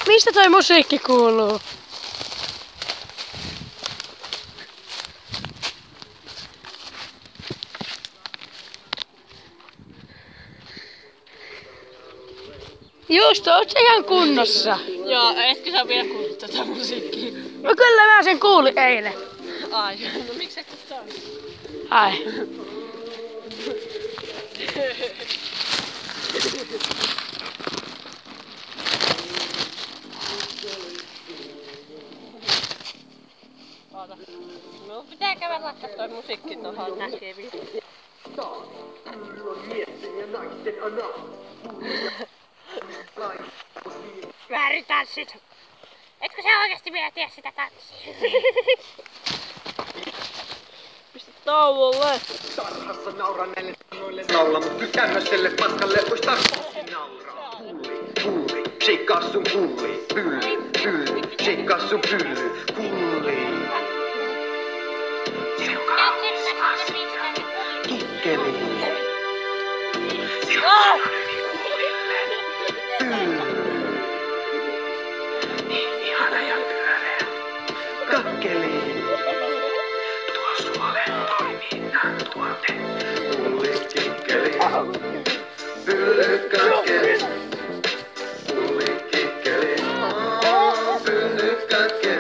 Mistä toi musiikki kuuluu? Juusto, oot sä ihan kunnossa? Joo, etkö sä vielä kuullut tätä musiikkia? No kyllä mä sen kuulin eilen. Ai, no miksi et saa? Ai. Oota. No pitää käydä laittaa toi musiikki tohon näkeviin. Vääritanssit! Etkö sä oikeesti vielä tiedä sitä tanssia? Pistä tauolle! Tarhassa nauran näille sanoille naula, mut kykännöselle paskalle ois tarpeeksi nauraa. Pulli, sheikkaa sun pulli, pylly, sheikkaa sun pylly, pulli. Kikkeli. Niin ihana ja pyöreä. Kakkeli. Tuo suolen toiminnan tuote. Pulli, kikkeli. Pylly, kakkeli. Pulli, kikkeli. Pylly, kakkeli.